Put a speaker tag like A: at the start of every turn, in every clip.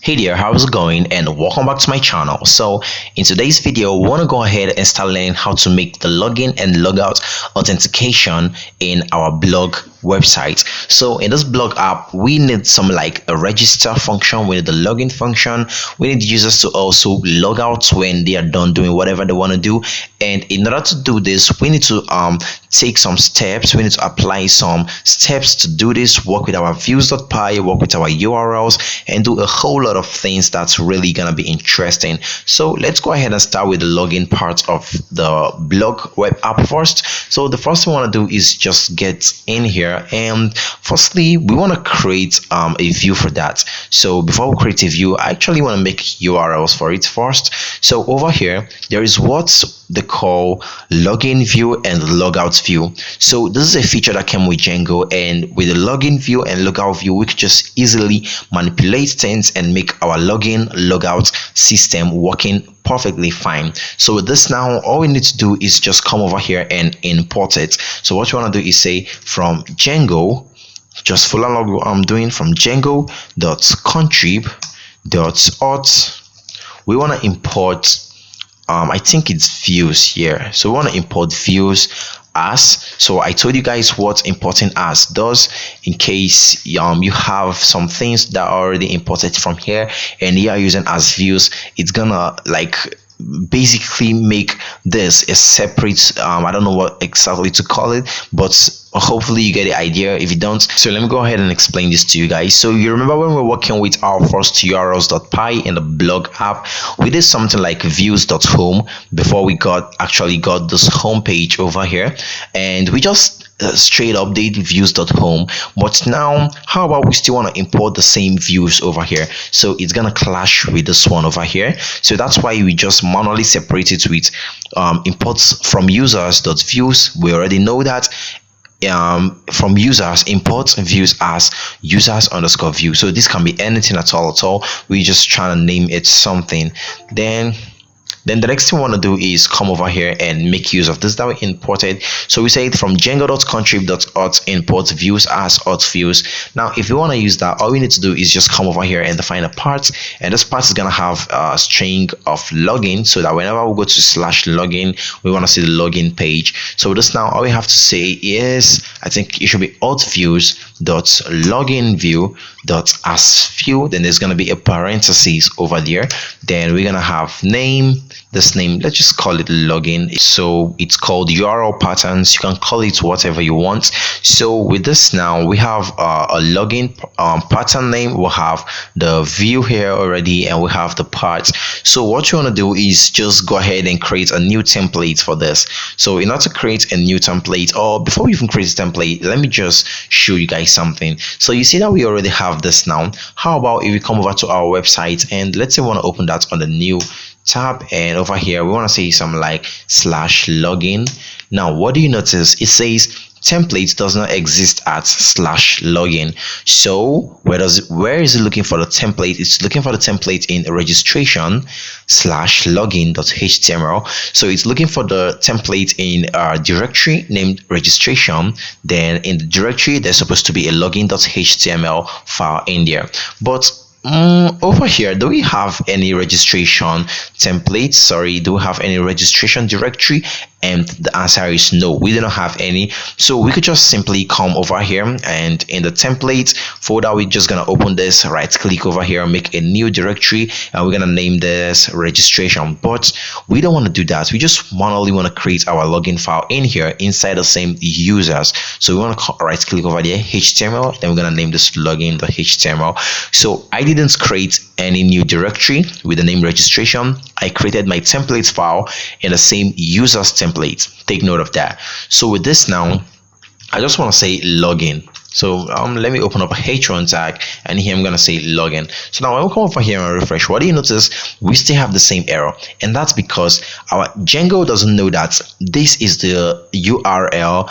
A: Hey there, how's it going, and welcome back to my channel. So in today's video, we want to go ahead and start learning how to make the login and logout authentication in our blog website. So in this blog app, we need some like a register function, we need the login function, we need users to also log out when they are done doing whatever they want to do. And in order to do this, we need to take some steps, we need to apply some steps to do this, work with our views.py, work with our URLs, and do a whole lot of things that's really gonna be interesting. So let's go ahead and start with the login part of the blog web app first. So the first thing we want to do is just get in here, and firstly we want to create a view for that. So before we create a view, I actually want to make URLs for it first. So over here there is what they call login view and logout view. So this is a feature that came with Django, and with the login view and logout view we could just easily manipulate things and make our login logout system working perfectly fine. So with this now, all we need to do is just come over here and import it. So what you want to do is say from Django, just follow along what I'm doing, from Django.contrib.auth, we want to import I think it's views here. So we want to import views as. So I told you guys what importing as does, in case you have some things that are already imported from here and you are using as views. It's gonna like basically make this a separate I don't know what exactly to call it, but hopefully you get the idea. If you don't, so let me go ahead and explain this to you guys. So you remember when we were working with our first urls.py in the blog app, we did something like views.home before we actually got this home page over here, and we just straight update views.home. But now how about we still want to import the same views over here? So it's gonna clash with this one over here. So that's why we just manually separate it with imports from users.views. We already know that. From users, import views as users_view. So this can be anything at all. We just trying to name it something. Then the next thing we want to do is come over here and make use of this that we imported. So we say it from Django.contrib.auth import views as auth views. Now if you want to use that, all we need to do is just come over here and define a part, and this part is going to have a string of login, so that whenever we go to /login, we want to see the login page. So this now all we have to say is, I think it should be auth views dot login view dot as view. Then there's going to be a parenthesis over there. Then we're going to have name, this name, let's just call it login. So it's called URL patterns, you can call it whatever you want. So with this now we have a login pattern name, we'll have the view here already, and we have the parts. So what you want to do is just go ahead and create a new template for this. So in order to create a new template, or before we even create a template, let me just show you guys something. So you see that we already have this now. How about if we come over to our website, and let's say we want to open that on the new tab, and over here we want to say something like /login. Now what do you notice? It says template does not exist at /login. So where is it looking for the template? It's looking for the template in registration /login.html. So it's looking for the template in a directory named registration. Then in the directory there's supposed to be a login.html file in there. But over here, do we have any registration templates? Sorry, do we have any registration directory? And the answer is no, we do not have any. So we could just simply come over here, and in the template folder we're just gonna open this, right click over here, make a new directory, and we're gonna name this registration. But we don't want to do that. We just manually want to create our login file in here inside the same users. So we want to right click over there, HTML, then we're gonna name this login.html. So I didn't create any new directory with the name registration. I created my templates file in the same users template. Take note of that. So with this now, I just want to say login. So let me open up a H1 tag, and here I'm going to say login. So now when we come over here and refresh, what do you notice? We still have the same error, and that's because our Django doesn't know that this is the URL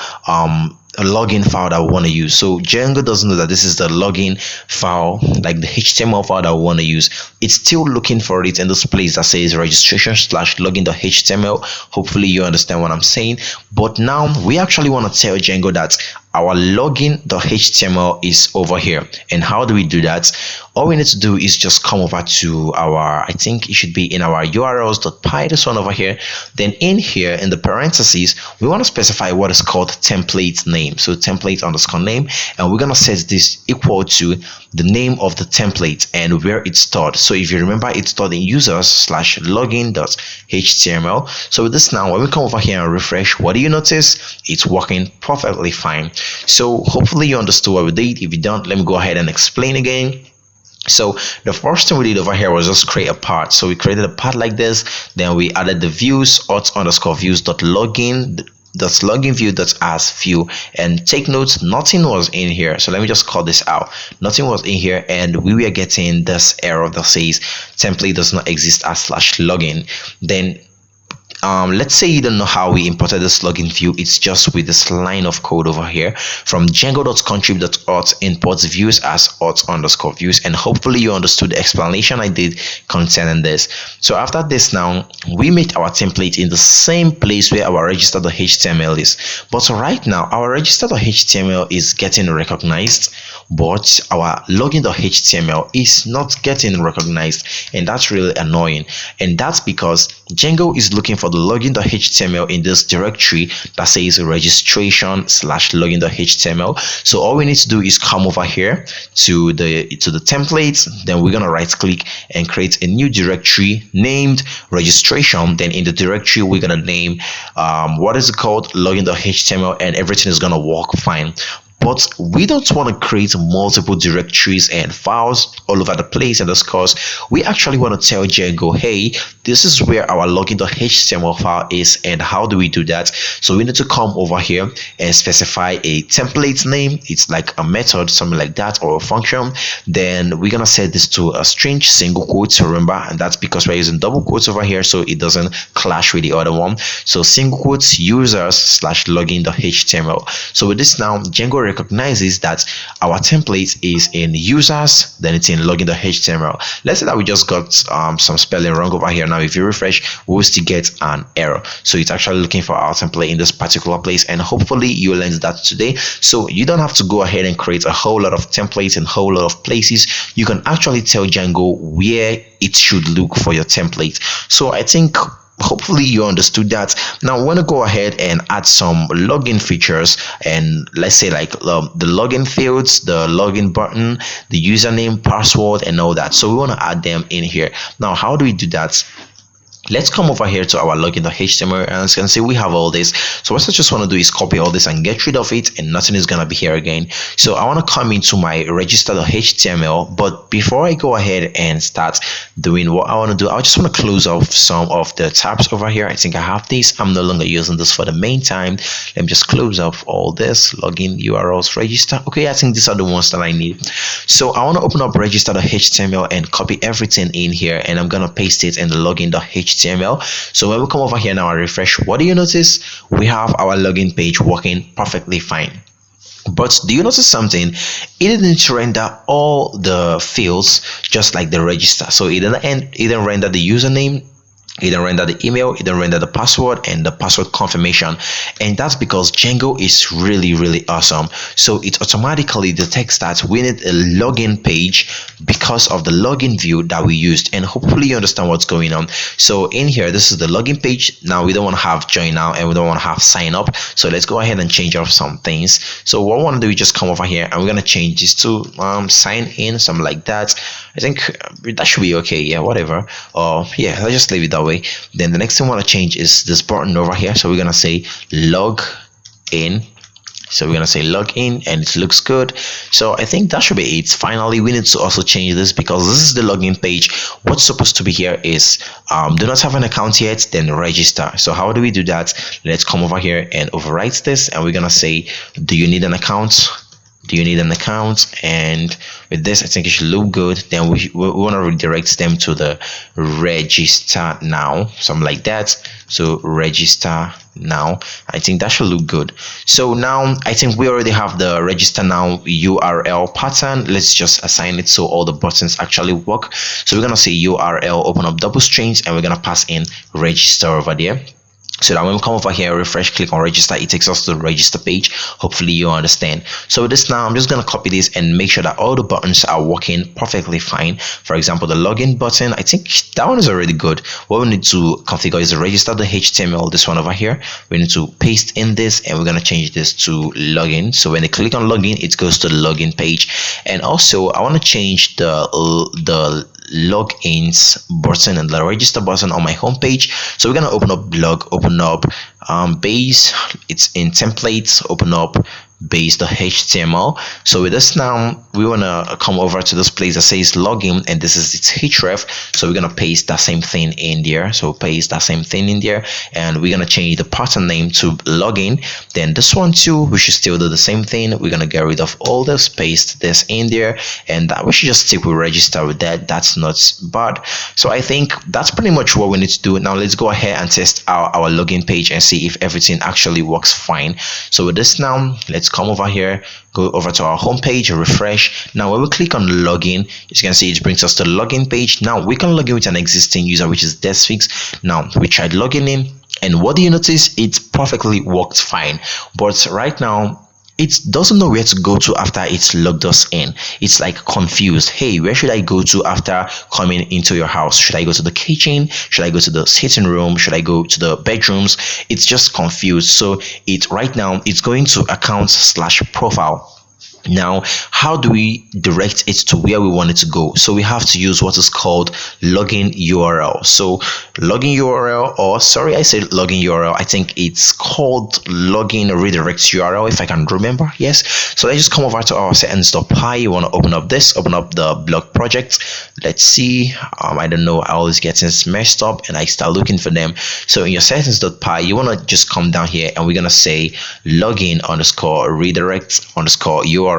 A: a login file that we want to use. So Django doesn't know that this is the login file, like the HTML file that we want to use. It's still looking for it in this place that says registration/login.html. Hopefully you understand what I'm saying. But now we actually want to tell Django that our login.html is over here. And how do we do that? All we need to do is just come over to our, I think it should be in our urls.py, this one over here. Then in here in the parentheses, we want to specify what is called template name. So template underscore name, and we're going to set this equal to the name of the template and where it's stored. So if you remember, it's stored in users/login.html. So with this now, when we come over here and refresh, what do you notice? It's working perfectly fine. So hopefully you understood what we did. If you don't, let me go ahead and explain again. So the first thing we did over here was just create a part. So we created a part like this, then we added the views auth_views.login view.as view, and take note, nothing was in here. So let me just call this out. Nothing was in here, and we were getting this error that says template does not exist as /login. Then let's say you don't know how we imported this login view. It's just with this line of code over here from django.contrib.auth imports views as auth_views, and hopefully you understood the explanation I did concerning this. So after this now, we make our template in the same place where our register.html is, but right now our register.html is getting recognized, but our login.html is not getting recognized, and that's really annoying. And that's because Django is looking for the login.html in this directory that says registration/login.html. So all we need to do is come over here to the templates, then we're gonna right click and create a new directory named registration. Then in the directory we're gonna name what is it called, login.html, and everything is gonna work fine. But we don't want to create multiple directories and files all over the place in this course. We actually want to tell Django, hey, this is where our login.html file is, and how do we do that? So we need to come over here and specify a template name. It's like a method, something like that, or a function. Then we're gonna set this to a string single quotes, remember, and that's because we're using double quotes over here, so it doesn't clash with the other one. So single quotes users/login.html. So with this now, Django recognizes that our template is in users, then it's in login.html. Let's say that we just got some spelling wrong over here. Now if you refresh, we'll still get an error. So it's actually looking for our template in this particular place, and hopefully you learned that today. So you don't have to go ahead and create a whole lot of templates and a whole lot of places. You can actually tell Django where it should look for your template. So I think hopefully you understood that. Now we want to go ahead and add some login features, and let's say like the login fields, the login button, the username, password, and all that. So we want to add them in here. Now how do we do that? Let's come over here to our login.html, and as you can see, we have all this. So what I just want to do is copy all this and get rid of it, and nothing is going to be here again. So I want to come into my register.html, but before I go ahead and start doing what I want to do, I just want to close off some of the tabs over here. I think I have this. I'm no longer using this for the main time. Let me just close off all this, login, URLs, register. Okay, I think these are the ones that I need. So I want to open up register.html and copy everything in here, and I'm going to paste it in the login.html. So when we come over here now and refresh, what do you notice? We have our login page working perfectly fine. But do you notice something? It didn't render all the fields just like the register. So it didn't render the username, it didn't render the email, it didn't render the password and the password confirmation. And that's because Django is really awesome. So it automatically detects that we need a login page because of the login view that we used. And hopefully you understand what's going on. So in here, this is the login page. Now we don't want to have join now, and we don't want to have sign up. So let's go ahead and change up some things. So what I want to do is just come over here, and we're going to change this to sign in, something like that. I think that should be okay. Yeah, whatever. Yeah, let's just leave it that way. Then the next thing I want to change is this button over here. So we're going to say log in. So we're going to say log in, and it looks good. So I think that should be it. Finally, we need to also change this because this is the login page. What's supposed to be here is do not have an account yet, then register. So how do we do that? Let's come over here and overwrite this, and we're going to say, do you need an account? Do you need an account? And with this, I think it should look good. Then we want to redirect them to the register now, something like that. So register now, I think that should look good. So now I think we already have the register now URL pattern. Let's just assign it so all the buttons actually work. So we're gonna say URL, open up double strings, and we're gonna pass in register over there. So that when we come over here, refresh, click on register, it takes us to the register page. Hopefully you understand. So with this now, I'm just going to copy this and make sure that all the buttons are working perfectly fine. For example, the login button, I think that one is already good. What we need to configure is the register the HTML, this one over here. We need to paste in this, and we're going to change this to login. So when they click on login, it goes to the login page. And also I want to change the logins button and the register button on my home page. So we're going to open up blog, open up base, it's in templates, open up base the HTML. So with this now, we want to come over to this place that says login, and this is its href. So we're going to paste that same thing in there. So paste that same thing in there, and we're going to change the pattern name to login. Then this one too, we should still do the same thing. We're going to get rid of all this, paste this in there, and that we should just stick with register with that. That's not bad. So I think that's pretty much what we need to do. Now let's go ahead and test our login page and see if everything actually works fine. So with this now, let's come over here, go over to our home page, refresh. Now when we click on login, as you can see, it brings us to the login page. Now we can log in with an existing user, which is Desphixs. Now we tried logging in, and what do you notice? It perfectly worked fine, but right now it doesn't know where to go to after it's logged us in. It's like confused. Hey, where should I go to after coming into your house? Should I go to the kitchen? Should I go to the sitting room? Should I go to the bedrooms? It's just confused. So it right now it's going to account/profile. Now, how do we direct it to where we want it to go? So we have to use what is called login URL. So login URL, or sorry, I said login URL. I think it's called login redirect URL, if I can remember. Yes. So let's just come over to our settings.py. You want to open up this, open up the blog project. Let's see. I don't know. I always get things messed up and I start looking for them. So in your settings.py, you want to just come down here and we're going to say login underscore redirect underscore URL.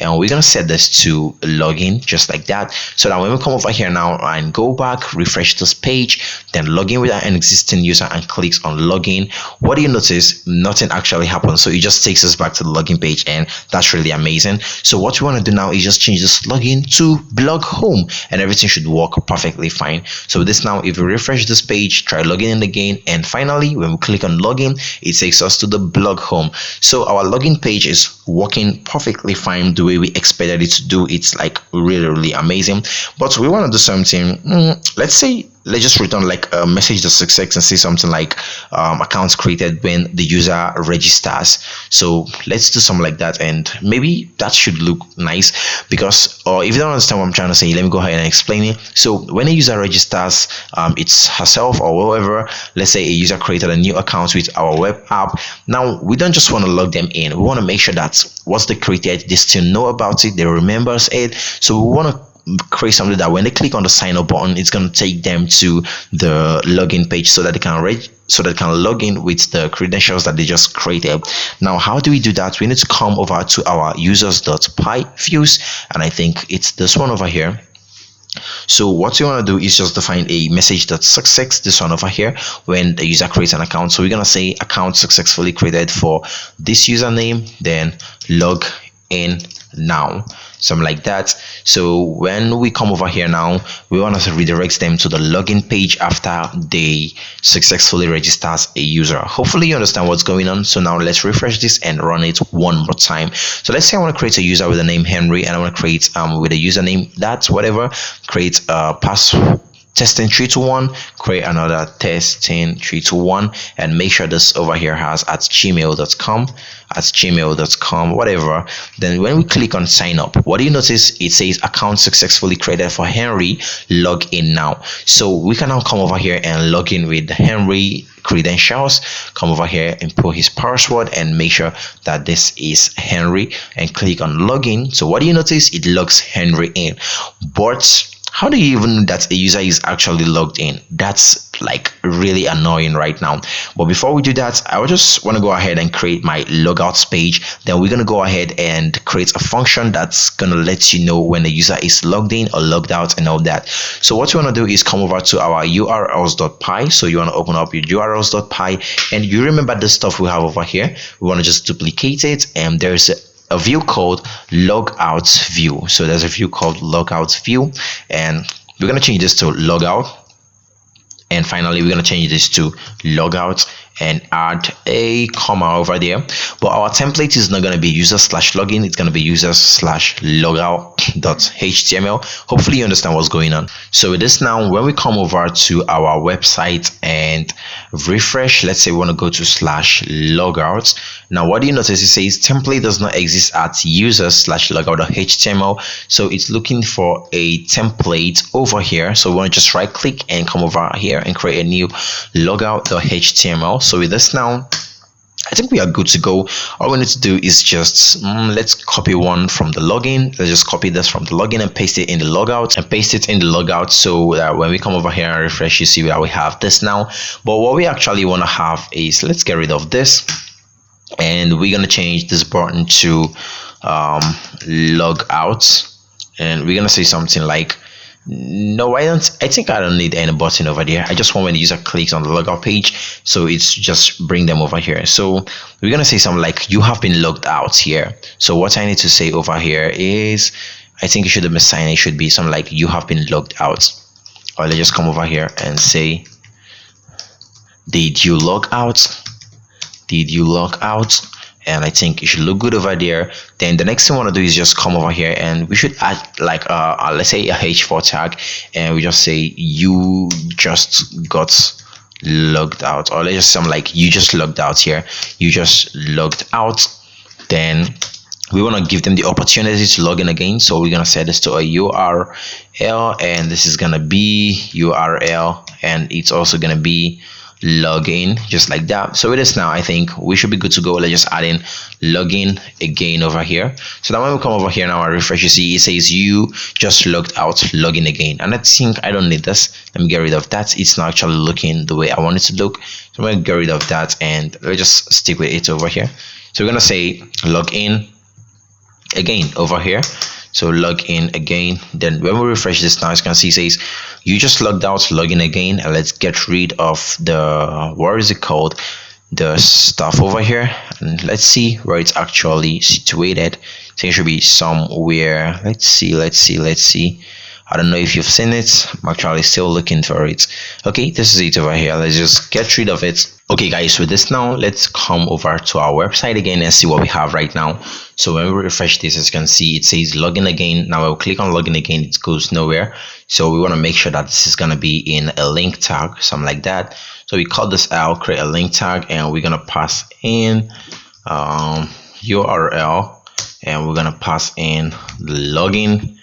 A: And we're going to set this to login, just like that. So that when we come over here now and go back, refresh this page, then log in with an existing user and clicks on login, what do you notice? Nothing actually happens. So it just takes us back to the login page, and that's really amazing. So what we want to do now is just change this login to blog home, and everything should work perfectly fine. So with this now, if we refresh this page, try logging in again, and finally when we click on login, it takes us to the blog home. So our login page is working perfectly fine the way we expected it to do. It's like really amazing, but we want to do something. Let's just return like a message to success and say something like accounts created when the user registers. So let's do something like that, and maybe that should look nice, because or if you don't understand what I'm trying to say, let me go ahead and explain it. So when a user registers, it's herself or whoever. Let's say a user created a new account with our web app. Now we don't just want to log them in, we want to make sure that once they created, they still know about it, they remember it. So we want to create something that when they click on the sign up button, it's going to take them to the login page so that they can log in with the credentials that they just created. Now how do we do that? We need to come over to our users.py views, and I think it's this one over here. So what you want to do is just define a message.success, this one over here, when the user creates an account. So we're going to say account successfully created for this username, then log in now, something like that. So when we come over here now, we want to redirect them to the login page after they successfully register as a user. Hopefully you understand what's going on. So now let's refresh this and run it one more time. So let's say I want to create a user with the name Henry, and I want to create with a username that's whatever, create a password testing321, create another testing321, and make sure this over here has at gmail.com, whatever. Then when we click on sign up, what do you notice? It says account successfully created for Henry, log in now. So we can now come over here and log in with Henry credentials, come over here and put his password and make sure that this is Henry and click on login. So what do you notice? It logs Henry in. But how do you even know that a user is actually logged in? That's like really annoying right now. But before we do that, I would just want to go ahead and create my logouts page. Then we're going to go ahead and create a function that's going to let you know when the user is logged in or logged out and all that. So what you want to do is come over to our urls.py. So you want to open up your urls.py, and you remember the stuff we have over here. We want to just duplicate it, and there's a view called logout view. So there's a view called logout view, and we're going to change this to logout. And finally, we're going to change this to logout and add a comma over there. But our template is not going to be user/login. It's going to be user/logout.html. Hopefully you understand what's going on. So with this now, when we come over to our website and refresh, let's say we want to go to /logout. Now what do you notice? It says template does not exist at user/logout.html. So it's looking for a template over here. So we want to just right click and come over here and create a new logout.html. So with this now, I think we are good to go. All we need to do is just let's copy one from the login. Let's just copy this from the login and paste it in the logout so that when we come over here and refresh, you see that we have this now. But what we actually want to have is, let's get rid of this, and we're going to change this button to log out, and we're going to say something like, no, I think I don't need any button over there. I just want when the user clicks on the logout page, so it's just bring them over here. So we're gonna say something like, you have been logged out here. So what I need to say over here is, I think it should have been signed. It should be something like, you have been logged out. Or let's just come over here and say, did you log out? Did you log out? And I think it should look good over there. Then the next thing I want to do is just come over here and we should add like let's say a h4 tag, and we just say you just got logged out, or let's just something like you just logged out here. You just logged out. Then we want to give them the opportunity to log in again, so we're going to set this to a URL, and this is going to be URL, and it's also going to be login, just like that. So with this now, I think we should be good to go. Let's just add in login again over here, so that when we come over here now and refresh, you see it says you just logged out, login again. And I think I don't need this. Let me get rid of that. It's not actually looking the way I want it to look, so I'm going to get rid of that and let's just stick with it over here. So we're going to say login again over here. So log in again. Then when we refresh this now, as you can see, it says you just logged out, login again. And let's get rid of the, what is it called, the stuff over here, and let's see where it's actually situated. So it should be somewhere. Let's see. I don't know if you've seen it. I'm actually still looking for it. Okay, this is it over here. Let's just get rid of it. Okay guys, with this now, let's come over to our website again and see what we have right now. So when we refresh this, as you can see, it says login again. Now I'll click on login again, it goes nowhere. So we want to make sure that this is going to be in a link tag, something like that. So we call this out, create a link tag, and we're going to pass in URL, and we're going to pass in login.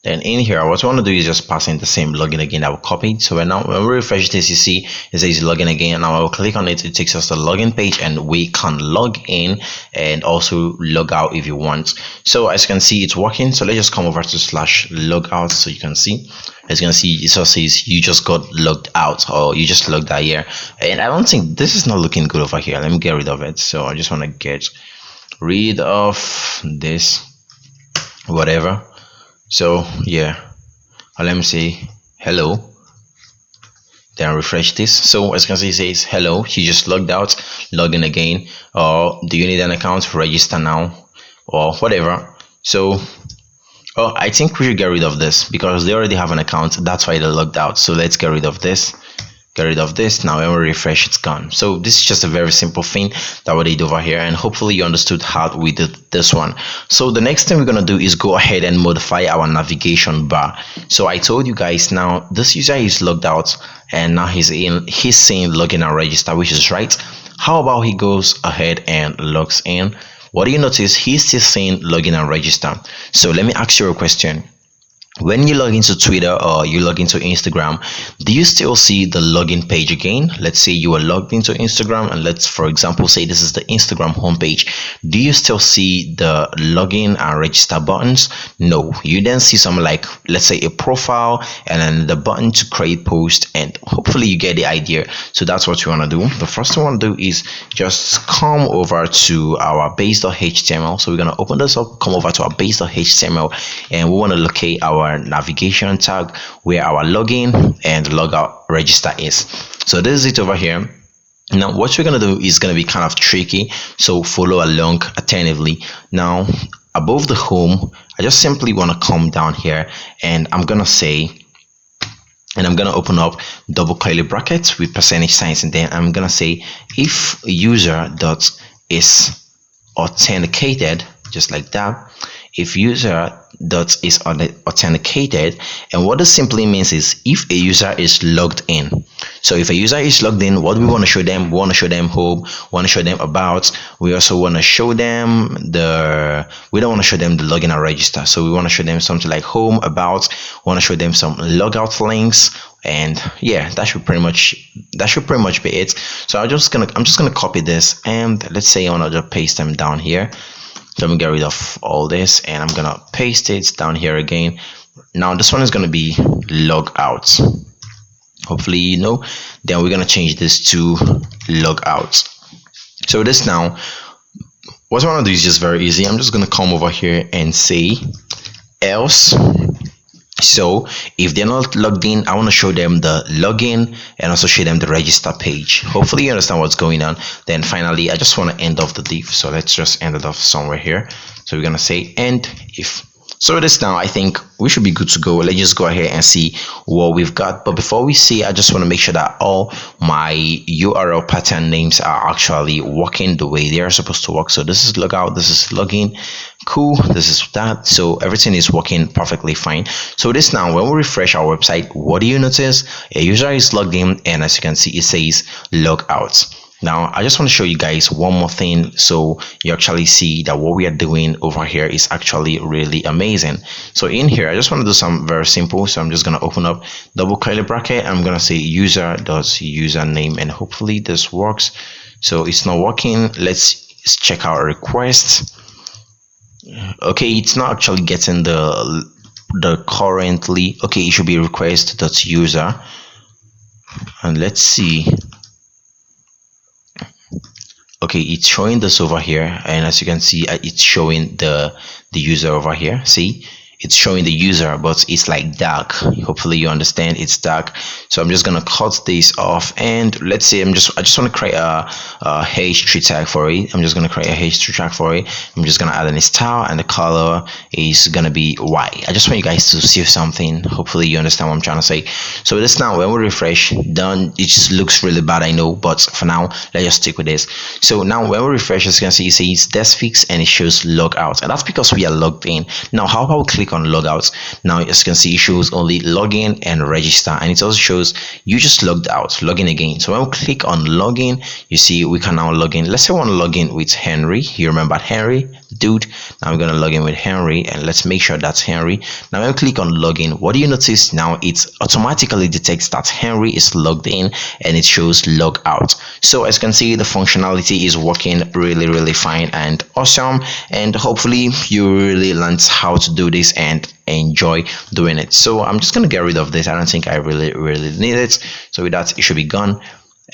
A: Then in here, what I want to do is just pass in the same login again that we copied. So now when we refresh this, you see it says login again. Now I will click on it. It takes us to the login page, and we can log in and also log out if you want. So as you can see, it's working. So let's just come over to /logout, so you can see. As you can see, it also says you just got logged out, or you just logged out here. And I don't think this is not looking good over here. Let me get rid of it. So I just want to get rid of this, whatever. So yeah, let me say hello, then refresh this. So as you can see, it says hello, you just logged out, log in again, or do you need an account, register now, or whatever. So I think we should get rid of this because they already have an account. That's why they logged out. So let's get rid of this. Now when we refresh, it's gone. So this is just a very simple thing that we did over here, and hopefully you understood how we did this one. So the next thing we're going to do is go ahead and modify our navigation bar. So I told you guys, now this user is logged out and now he's saying login and register, which is right. How about he goes ahead and logs in? What do you notice? He's still saying login and register. So let me ask you a question. When you log into Twitter or you log into Instagram, do you still see the login page again? Let's say you are logged into Instagram, and let's, for example, say this is the Instagram homepage. Do you still see the login and register buttons? No, you then see something like, let's say, a profile and then the button to create post, and hopefully you get the idea. So that's what you want to do. The first thing I want to do is just come over to our base.html. So we're going to open this up, come over to our base.html, and we want to locate our navigation tag where our login and logout register is. So this is it over here. Now what we're going to do is going to be kind of tricky, so follow along attentively. Now above the home, I just simply want to come down here and I'm going to say and I'm gonna open up double curly brackets with percentage signs, and then I'm gonna say if user dot is authenticated, just like that. If user dot is authenticated, and what this simply means is if a user is logged in. So if a user is logged in, what we want to show them, we want to show them home, we want to show them about, we also want to show them we don't want to show them the login and register, so we want to show them something like home, about, we want to show them some logout links, and yeah, that should pretty much be it. So I'm just gonna copy this, and let's say I want to just paste them down here. Let me get rid of all this, and I'm gonna paste it down here again. Now this one is gonna be logout, hopefully you know. Then we're gonna change this to logout. So this now, what I want to do is just very easy. I'm just gonna come over here and say else. So if they're not logged in, I want to show them the login and also show them the register page. Hopefully you understand what's going on. Then finally, I just want to end off the div, so let's just end it off somewhere here. So we're gonna say end if. So this now, I think we should be good to go. Let's just go ahead and see what we've got. But before we see, I just want to make sure that all my URL pattern names are actually working the way they are supposed to work. So this is logout, this is login, cool, this is that. So everything is working perfectly fine. So this now, when we refresh our website, what do you notice? A user is logged in, and as you can see, it says logout. Now I just want to show you guys one more thing, so you actually see that what we are doing over here is actually really amazing. So in here, I just want to do something very simple. So I'm just going to open up double curly bracket. I'm going to say user.username, and hopefully this works. So it's not working. Let's check our request. Okay, it's not actually getting the currently. Okay, it should be request.user, and let's see. Okay, it's showing this over here, and as you can see, it's showing the user over here. See, it's showing the user, but it's like dark. Hopefully you understand, it's dark. So I'm just gonna cut this off, and let's say I just want to create a h3 tag for it. I'm just gonna create a h3 tag for it. I'm just gonna add a style, and the color is gonna be white. I just want you guys to see something. Hopefully you understand what I'm trying to say. So this now, when we refresh, done, it just looks really bad, I know, but for now let's just stick with this. So now when we refresh, as you can see, it says Desphixs, and it shows logout, and that's because we are logged in. Now how about we click on logout? Now as you can see, it shows only login and register, and it also shows you just logged out, login again. So when we click on login, you see we can now log in. Let's say I want to log in with Henry. You remember Henry, dude? Now I'm gonna log in with Henry, and let's make sure that's Henry. Now when we click on login, what do you notice? Now it automatically detects that Henry is logged in, and it shows logout. So as you can see, the functionality is working really fine and awesome, and hopefully you really learned how to do this and enjoy doing it. So I'm just gonna get rid of this. I don't think I really need it. So with that, it should be gone.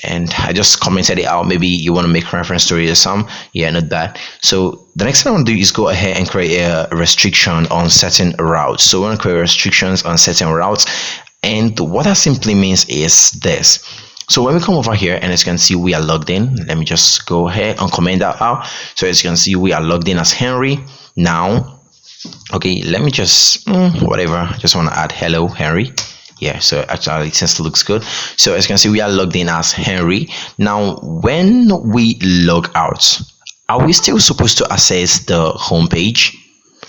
A: And I just commented it out. Maybe you want to make reference to it or some. Yeah, not bad. So the next thing I want to do is go ahead and create a restriction on certain routes. So we're going to create restrictions on certain routes, and what that simply means is this. So when we come over here, and as you can see, we are logged in. Let me just go ahead and comment that out. So as you can see, we are logged in as Henry. Now, okay, let me just whatever. I just want to add hello Henry. Yeah, so actually it seems to looks good. So as you can see, we are logged in as Henry. Now when we log out, are we still supposed to access the home page?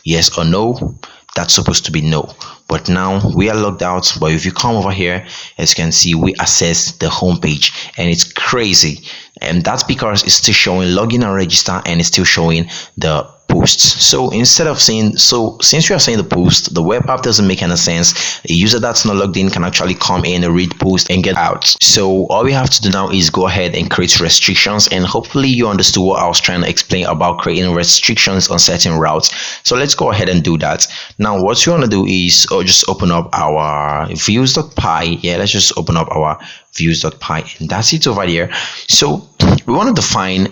A: Yes or no? That's supposed to be no. But now we are logged out. But if you come over here, as you can see, we access the home page, and it's crazy. And that's because it's still showing login and register, and it's still showing the posts. So instead of saying, so since you are saying the post, the web app doesn't make any sense. A user that's not logged in can actually come in and read post and get out. So all we have to do now is go ahead and create restrictions, and hopefully you understood what I was trying to explain about creating restrictions on certain routes. So let's go ahead and do that. Now what you want to do is just open up our views.py. Yeah, let's just open up our views.py, and that's it over there. So we want to define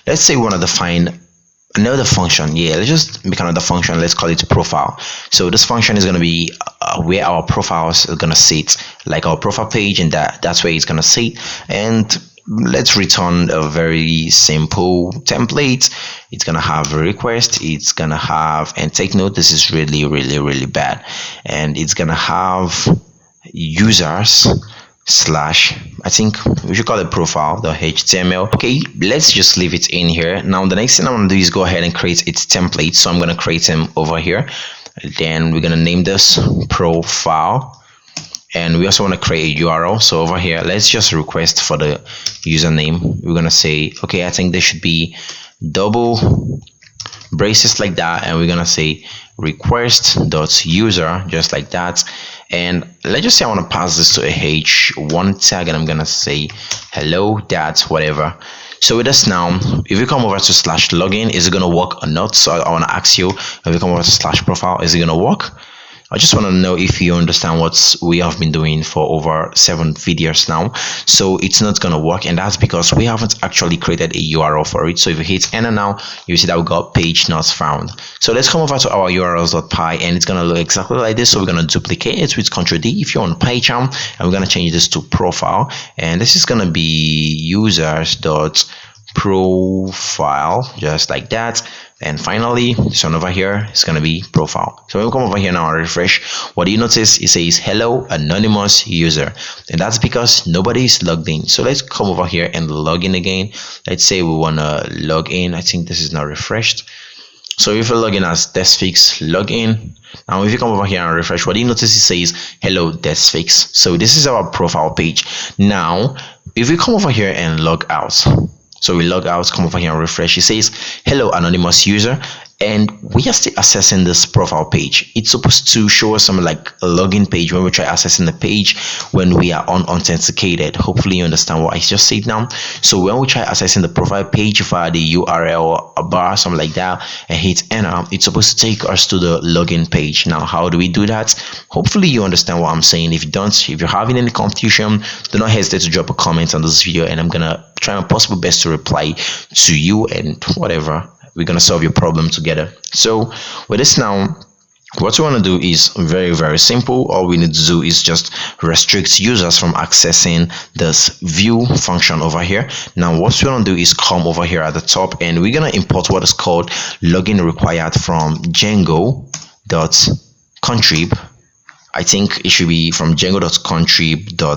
A: let's say we want to define another function. Yeah, let's just make another function. Let's call it profile. So this function is going to be where our profiles are going to sit, like our profile page, and that's where it's going to sit. And let's return a very simple template. It's going to have a request, it's going to have, and take note, this is really bad, and it's going to have, users slash, I think we should call it profile.html. okay, let's just leave it in here. Now the next thing I want to do is go ahead and create its template. So I'm going to create them over here. Then we're going to name this profile, and we also want to create a URL. So over here, let's just request for the username. We're going to say, okay, I think there should be double braces like that, and we're gonna say request.user, just like that. And let's just say I want to pass this to a h1 tag, and I'm gonna say hello that whatever. So with this now, if you come over to slash login, is it gonna work or not? So I want to ask you, if you come over to slash profile, is it gonna work? I just want to know if you understand what we have been doing for over 7 videos now. So it's not going to work, and that's because we haven't actually created a URL for it. So if you hit enter now, you see that we got page not found. So let's come over to our urls.py, and it's going to look exactly like this. So we're going to duplicate it with Ctrl D if you're on PyCharm, and we're going to change this to profile, and this is going to be users.profile, just like that. And finally, this one over here is going to be profile. So when we come over here now and refresh, what do you notice? It says hello anonymous user, and that's because nobody is logged in. So let's come over here and log in again. Let's say we want to log in. I think this is not refreshed. So if you log in as Desphixs login, now if you come over here and refresh, what do you notice? It says hello Desphixs. So this is our profile page. Now if we come over here and log out, so we log out, come over here and refresh, it says hello anonymous user, and we are still accessing this profile page. It's supposed to show us something like a login page when we try accessing the page when we are unauthenticated. Hopefully you understand what I just said now. So when we try accessing the profile page via the URL bar, something like that, and hit enter, it's supposed to take us to the login page. Now how do we do that? Hopefully you understand what I'm saying. If you don't, if you're having any confusion, do not hesitate to drop a comment on this video, and I'm gonna try my possible best to reply to you, and whatever, we're gonna solve your problem together. So with this now, what we want to do is very, very simple. All we need to do is just restrict users from accessing this view function over here. Now what we want to do is come over here at the top, and we're going to import what is called login required from Django.contrib. I think it should be from Django.contrib. I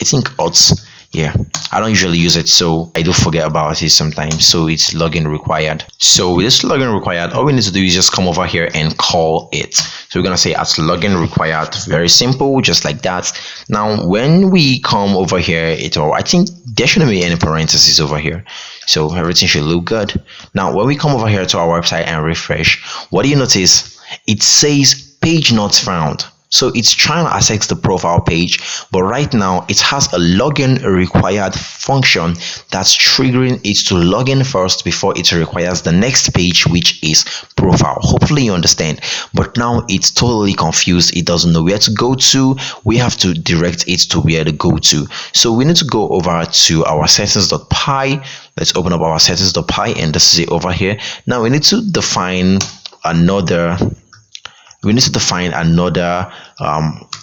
A: think auth. Yeah, I don't usually use it, so I do forget about it sometimes. So it's login required. So with this login required, all we need to do is just come over here and call it. So we're gonna say as login required. Very simple, just like that. Now when we come over here, I think there shouldn't be any parentheses over here, so everything should look good. Now when we come over here to our website and refresh, what do you notice? It says page not found. So it's trying to access the profile page, but right now it has a login required function that's triggering it to log in first before it requires the next page, which is profile. Hopefully you understand, but now it's totally confused. It doesn't know where to go to. We have to direct it to where to go to. So we need to go over to our settings.py. Let's open up our settings.py, and this is it over here. Now we need to define another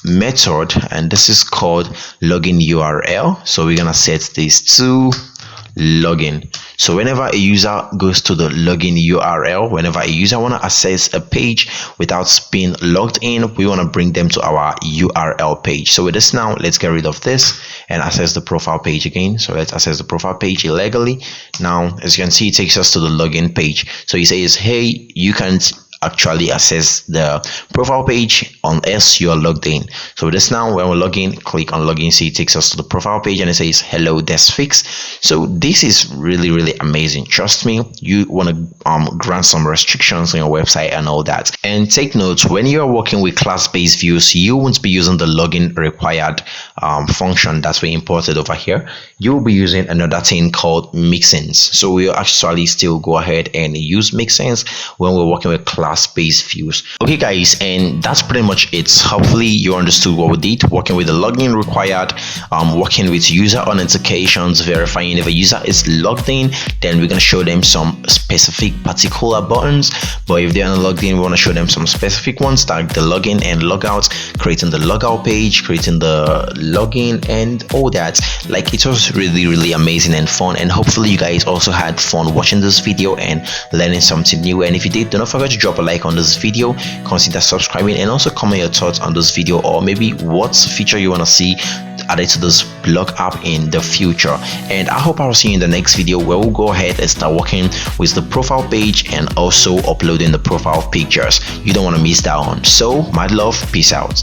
A: method, and this is called login URL. So we're gonna set this to login. So whenever a user goes to the login URL, whenever a user want to access a page without being logged in, we want to bring them to our URL page. So with this now, let's get rid of this and access the profile page again. So let's access the profile page illegally. Now as you can see, it takes us to the login page. So he says, hey, you can't actually access the profile page unless you are logged in. So this now, when we log in, click on login, see it takes us to the profile page, and it says hello Desphixs. So this is really, really amazing. Trust me, you want to grant some restrictions on your website and all that. And take note, when you are working with class-based views, you won't be using the login required function that we imported over here. You will be using another thing called mixins. So we'll actually still go ahead and use mixins when we're working with class-based views. Okay guys, and that's pretty much it. Hopefully you understood what we did, working with the login required, working with user authentications, verifying if a user is logged in. Then we're going to show them some specific particular buttons, but if they are not logged in, we want to show them some specific ones like the login and logout, creating the logout page, creating the login, and all that. Like, it was really, really amazing and fun, and hopefully you guys also had fun watching this video and learning something new. And if you did, do not forget to drop a a like on this video, consider subscribing, and also comment your thoughts on this video, or maybe what feature you want to see added to this blog app in the future. And I hope I'll see you in the next video, where we'll go ahead and start working with the profile page and also uploading the profile pictures. You don't want to miss that one. So my love, peace out.